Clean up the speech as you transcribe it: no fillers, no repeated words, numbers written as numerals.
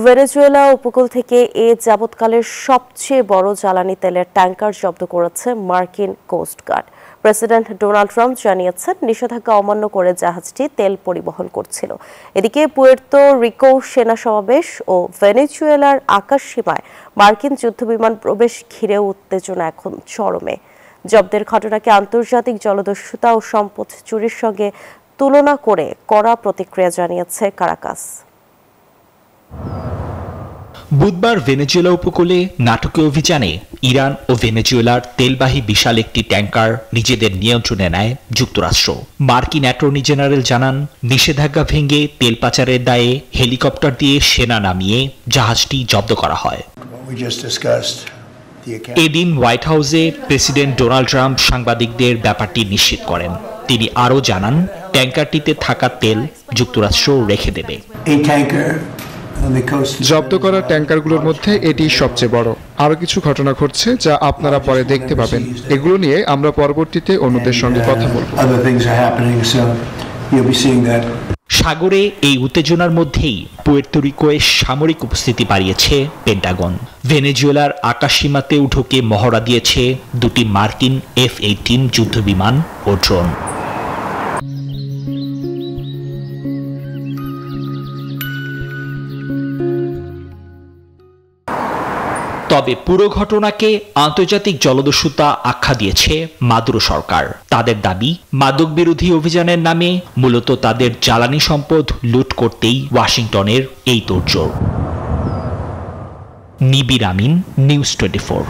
Venezuela উপকূল থেকে এ যাবৎকালের সবচেয়ে বড় জ্বালানি তেলের ট্যাঙ্কার জব্দ করেছে মার্কিন কোস্টগার্ড। প্রেসিডেন্ট ডোনাল্ড ট্রাম্প জানিয়েছেন, নিষেধাজ্ঞা অমান্য করে জাহাজটি তেল পরিবহন করছিল। এদিকে পুয়ের্তো রিকো সেনা সমাবেশ ও ভেনেজুয়েলার আকাশসীমায় মার্কিন যুদ্ধবিমান প্রবেশ ঘিরে উত্তেজনা এখন চরমে। জব্দের ঘটনাকে আন্তর্জাতিক জলদস্যুতা ও সম্পদ চুরির সঙ্গে তুলনা করে কড়া প্রতিক্রিয়া জানিয়েছে কারাকাস। বুধবার ভেনেজুয়েলা উপকূলে নাটকীয় অভিযানে ইরান ও ভেনেজুয়েলার তেলবাহী বিশাল একটি ট্যাঙ্কার নিজেদের নিয়ন্ত্রণে নেয় যুক্তরাষ্ট্র। মার্কিন অ্যাটর্নি জেনারেল জানান, নিষেধাজ্ঞা ভেঙে তেল পাচারের দায়ে হেলিকপ্টার দিয়ে সেনা নামিয়ে জাহাজটি জব্দ করা হয়। এদিন হোয়াইট হাউসে প্রেসিডেন্ট ডোনাল্ড ট্রাম্প সাংবাদিকদের ব্যাপারটি নিশ্চিত করেন। তিনি আরও জানান, ট্যাঙ্কারটিতে থাকা তেল যুক্তরাষ্ট্র রেখে দেবে। জব্দ করা ট্যাঙ্কারগুলোর মধ্যে এটি সবচেয়ে বড়। আরো কিছু ঘটনা ঘটছে যা আপনারা পরে দেখতে পাবেন। এগুলো নিয়ে আমরা পরবর্তীতে অন্যদের সঙ্গে কথা বলব। সাগরে এই উত্তেজনার মধ্যেই পুয়ের্তো রিকোয় সামরিক উপস্থিতি বাড়িয়েছে পেন্টাগন। ভেনেজুয়েলার আকাশসীমাতেও ঢুকে মহড়া দিয়েছে দুটি মার্কিন F-18 যুদ্ধবিমান ও ড্রোন। তবে পুরো ঘটনাকে আন্তর্জাতিক জলদস্যুতা আখ্যা দিয়েছে মাদুরো সরকার। তাদের দাবি, মাদক বিরোধী অভিযানের নামে মূলত তাদের জ্বালানি সম্পদ লুট করতেই ওয়াশিংটনের এই তোড়জোড়। নিবির আমিন, নিউজ 24।